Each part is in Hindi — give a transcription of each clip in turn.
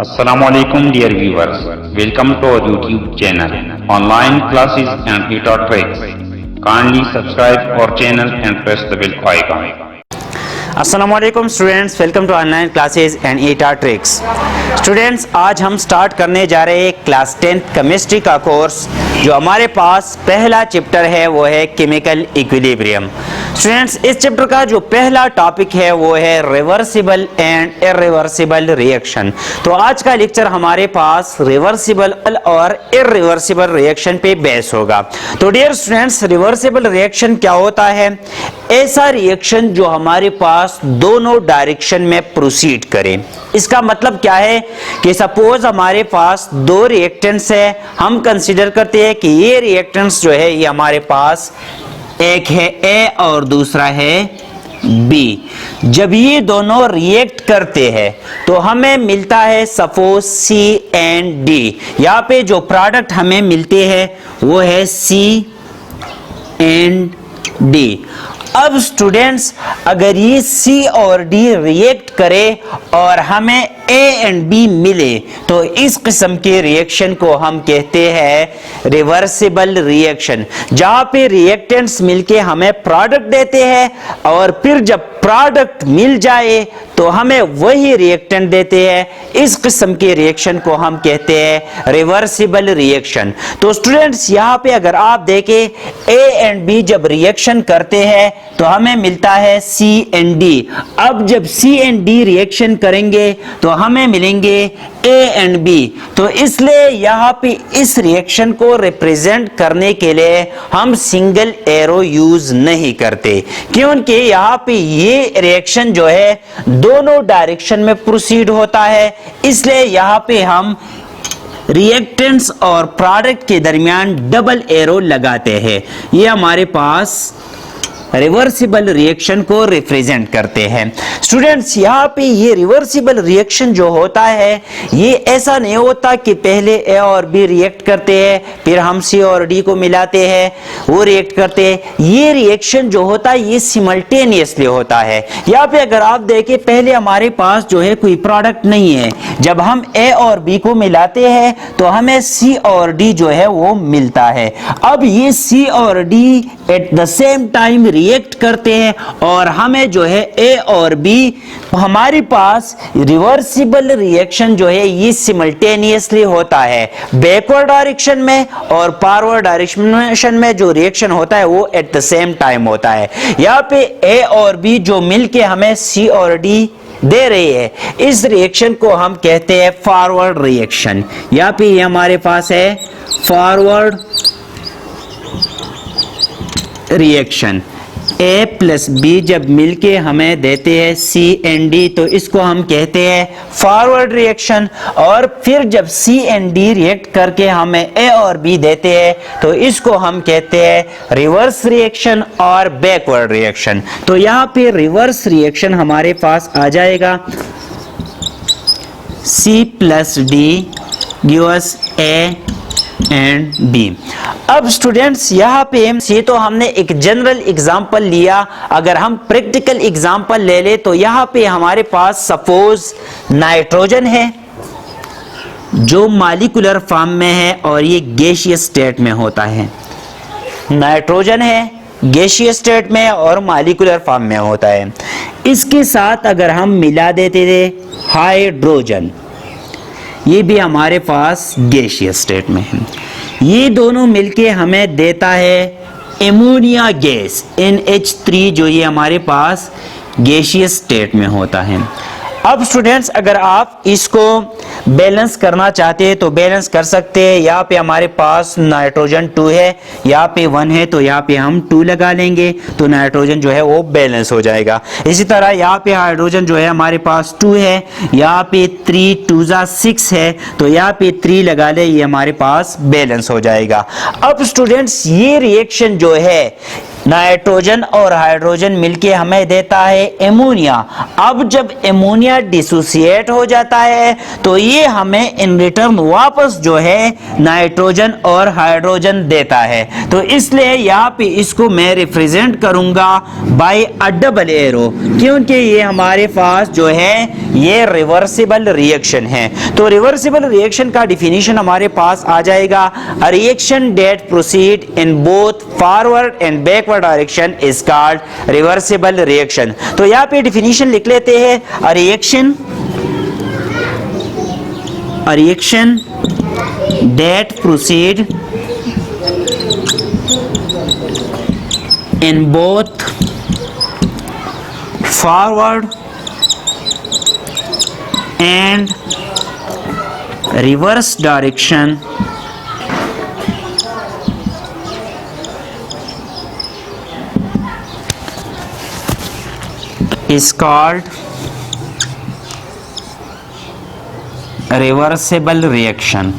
Assalamualaikum dear viewers. Welcome to our YouTube channel. Online classes and heater tricks. Kindly subscribe our channel and press the bell icon. अस्सलामुअलैकुम students, welcome to online classes and eta tricks. Students, आज हम स्टार्ट करने जा रहे हैं क्लास 10th केमिस्ट्री का कोर्स। जो हमारे पास पहला चैप्टर है वो है केमिकल इक्विलिब्रियम। स्टूडेंट्स, इस चैप्टर का जो पहला टॉपिक है वो है रिवर्सिबल एंड इरिवर्सिबल रिएक्शन। तो आज का लेक्चर हमारे पास रिवर्सिबल और इरिवर्सिबल रिएक्शन पे बेस होगा। तो डियर स्टूडेंट्स, रिवर्सिबल रिएक्शन क्या होता है? ऐसा रिएक्शन जो हमारे पास दोनों डायरेक्शन में प्रोसीड करे। इसका मतलब क्या है कि सपोज हमारे पास दो रिएक्टेंट्स है, हम कंसीडर करते हैं कि ये रिएक्टेंट्स जो है ये हमारे पास एक है ए और दूसरा है बी। जब ये दोनों रिएक्ट करते हैं तो हमें मिलता है सपोज सी एंड डी। यहाँ पे जो प्रोडक्ट हमें मिलते हैं वो है सी एंड डी। अब स्टूडेंट्स, अगर ये C और D रिएक्ट करे और हमें A एंड B मिले तो इस किस्म के रिएक्शन को हम कहते हैं रिवर्सिबल रिएक्शन, जहां पे रिएक्टेंट्स मिलके हमें प्रोडक्ट देते हैं और फिर जब प्रोडक्ट मिल जाए तो हमें वही रिएक्टेंट देते हैं। इस किस्म के रिएक्शन को हम कहते हैं रिवर्सिबल रिएक्शन। तो स्टूडेंट्स, यहाँ पे अगर आप देखें A एंड B जब रिएक्शन करते हैं तो हमें मिलता है C एंड D। अब जब C एंड D रिएक्शन करेंगे तो हमें मिलेंगे A एंड B। तो इसलिए यहाँ पे इस रिएक्शन को रिप्रेजेंट करने के लिए हम सिंगल एरो यूज नहीं करते, क्योंकि यहाँ पे ये रिएक्शन जो है दोनों डायरेक्शन में प्रोसीड होता है। इसलिए यहाँ पे हम रिएक्टेंट्स और प्रोडक्ट के दरमियान डबल एरो लगाते हैं। ये हमारे पास रिवर्सिबल रिएक्शन को रिप्रेजेंट करते हैं। स्टूडेंट्स, यहाँ पे ये रिवर्सिबल रिएक्शन जो होता है ये ऐसा नहीं होता कि पहले ए और बी रिएक्ट करते हैं फिर हम सी और डी को मिलाते हैं वो रिएक्ट करते हैं। ये रिएक्शन जो होता है ये सिमल्टेनियसली होता है। यहाँ पे अगर आप देखें, पहले हमारे पास जो है कोई प्रोडक्ट नहीं है, जब हम ए और बी को मिलाते हैं तो हमें सी और डी जो है वो मिलता है। अब ये सी और D at the same time react करते हैं और हमें जो है ए और बी, हमारे पास रिवर्सिबल रिएक्शन जो है ये सिमल्टेनियसली होता है। बैकवर्ड डायरेक्शन में और फॉरवर्ड डायरेक्शन में जो रिएक्शन होता है वो एट द सेम टाइम होता है। यहाँ पे ए और बी जो मिलके हमें सी और डी दे रही है, इस रिएक्शन को हम कहते हैं फॉरवर्ड रिएक्शन। यहाँ पे ये हमारे पास है forward reaction. A plus B जब मिलके हमें देते हैं C एंड D तो इसको हम कहते हैं फॉरवर्ड रिएक्शन। और फिर जब C एंड D रिएक्ट करके हमें A और B देते हैं तो इसको हम कहते हैं रिवर्स रिएक्शन और बैकवर्ड रिएक्शन। तो यहाँ पे रिवर्स रिएक्शन हमारे पास आ जाएगा C plus D give us A and B. अब स्टूडेंट्स, यहाँ पे ये तो हमने एक जनरल एग्जांपल लिया। अगर हम प्रैक्टिकल एग्जांपल ले ले तो यहाँ पे हमारे पास सपोज नाइट्रोजन है जो मॉलिक्यूलर फॉर्म में है और ये गैसियस स्टेट में होता है। नाइट्रोजन है गैसियस स्टेट में और मॉलिक्यूलर फॉर्म में होता है। इसके साथ अगर हम मिला देते थे हाइड्रोजन, ये भी हमारे पास गैसियस स्टेट में है। ये दोनों मिलके हमें देता है एमोनिया गैस NH3 जो ये हमारे पास गैसियस स्टेट में होता है। अब स्टूडेंट्स, अगर आप इसको बैलेंस करना चाहते हैं तो बैलेंस कर सकते हैं। यहाँ पे हमारे पास नाइट्रोजन 2 है, यहाँ पे 1 है तो यहाँ पे हम 2 लगा लेंगे तो नाइट्रोजन जो है वो बैलेंस हो जाएगा। इसी तरह यहाँ पे हाइड्रोजन जो है हमारे पास 2 है, यहाँ पे 3 2 6 है तो यहाँ पे 3 लगा ले, ये हमारे पास बैलेंस हो जाएगा। अब स्टूडेंट्स, ये रिएक्शन जो है नाइट्रोजन और हाइड्रोजन मिलके हमें देता है एमोनिया। अब जब एमोनिया डिसोसिएट हो जाता है तो ये हमें इन रिटर्न वापस जो है नाइट्रोजन और हाइड्रोजन देता है। तो इसलिए यहाँ पे इसको मैं रिप्रेजेंट करूंगा बाय अ डबल एरो, क्योंकि ये हमारे पास जो है ये रिवर्सिबल रिएक्शन है। तो रिवर्सिबल रिएक्शन का डिफिनीशन हमारे पास आ जाएगा, a reaction that proceed in both forward and backward direction is called reversible reaction. तो यहाँ पे डिफिनीशन लिख लेते हैं, a reaction that proceed in both forward and reverse direction is called reversible reaction।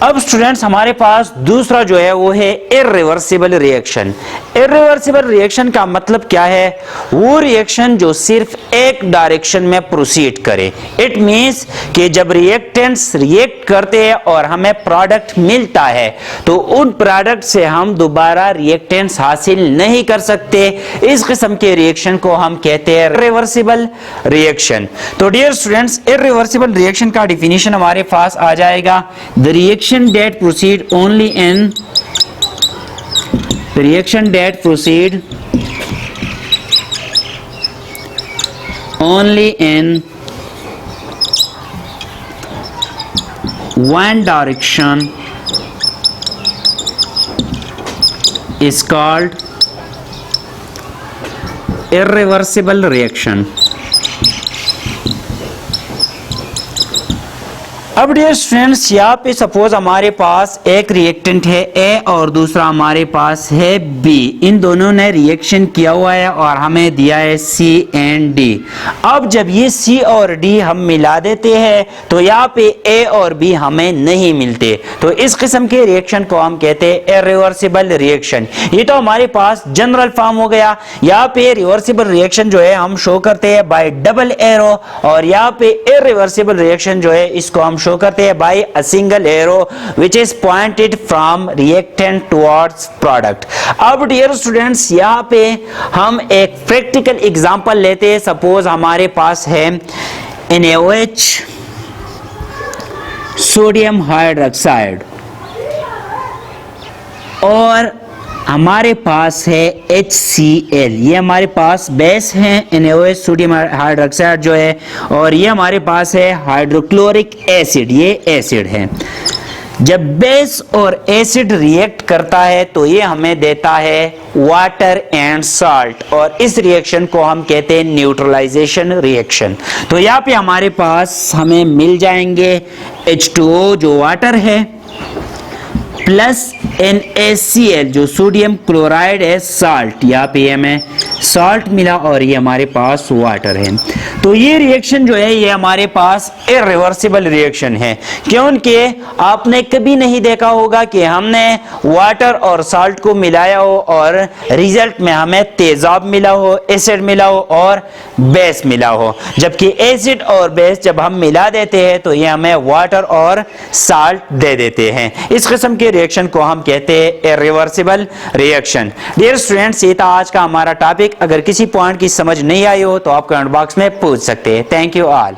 अब स्टूडेंट्स हमारे पास दूसरा जो है वो है इर्रिवर्सिबल रिएक्शन। इर्रिवर्सिबल रिएक्शन का मतलब क्या है? वो रिएक्शन जो सिर्फ एक डायरेक्शन में प्रोसीड करे। इट मींस कि जब रिएक्टेंट्स रिएक्ट करते हैं और हमें प्रोडक्ट मिलता है तो उन प्रोडक्ट से हम दोबारा रिएक्टेंट्स हासिल नहीं कर सकते। इस किस्म के रिएक्शन को हम कहते हैं इर्रिवर्सिबल रिएक्शन। तो डियर स्टूडेंट्स, इर्रिवर्सिबल रिएक्शन का डिफिनीशन हमारे पास आ जाएगा, the reaction that proceed only in the reaction that proceed only in one direction is called irreversible reaction। अब डियर स्टूडेंट्स, यहाँ पे सपोज हमारे पास एक रिएक्टेंट है ए और दूसरा हमारे पास है बी। इन दोनों ने रिएक्शन किया हुआ है और हमें दिया है सी एंड डी। अब जब ये सी और डी हम मिला देते हैं तो यहाँ पे ए और बी हमें नहीं मिलते। तो इस किस्म के रिएक्शन को हम कहते हैं इर्रिवर्सिबल रिएक्शन। ये तो हमारे पास जनरल फॉर्म हो गया। यहाँ पे रिवर्सिबल रिएक्शन जो है हम शो करते हैं बाय डबल एरो, और यहाँ पे इर्रिवर्सिबल रिएक्शन जो है इसको हम शो करते हैं by a single arrow which is pointed from reactant towards product. अब डियर स्टूडेंट्स, यहाँ पे हम एक प्रैक्टिकल एग्जांपल लेते हैं। सपोज हमारे पास है NaOH सोडियम हाइड्रोक्साइड और हमारे पास है HCl। ये हमारे पास बेस है NaOH सोडियम हाइड्रोक्साइड जो है, और ये हमारे पास है हाइड्रोक्लोरिक एसिड, ये एसिड है। जब बेस और एसिड रिएक्ट करता है तो ये हमें देता है वाटर एंड साल्ट, और इस रिएक्शन को हम कहते हैं न्यूट्रलाइजेशन रिएक्शन। तो यहाँ पे हमारे पास हमें मिल जाएंगे H2O जो वाटर है प्लस NaCl जो सोडियम क्लोराइड है, साल्ट, यहाँ पे हमें साल्ट मिला और ये हमारे पास वाटर है। तो ये रिएक्शन जो है ये हमारे पास इर्रिवर्सिबल रिएक्शन है, क्योंकि आपने कभी नहीं देखा होगा कि हमने वाटर और साल्ट को मिलाया हो और रिजल्ट में हमें तेजाब मिला हो, एसिड मिला हो और बेस मिला हो। जबकि एसिड और बेस जब हम मिला देते हैं तो ये हमें वाटर और साल्ट दे देते हैं। इस किस्म के रिएक्शन को हम कहते हैं इर्रिवर्सिबल रिएक्शन। डियर स्टूडेंट्स, ये था आज का हमारा टॉपिक। अगर किसी पॉइंट की समझ नहीं आई हो तो आप कमेंट बॉक्स में पूछ सकते हैं। Thank you all.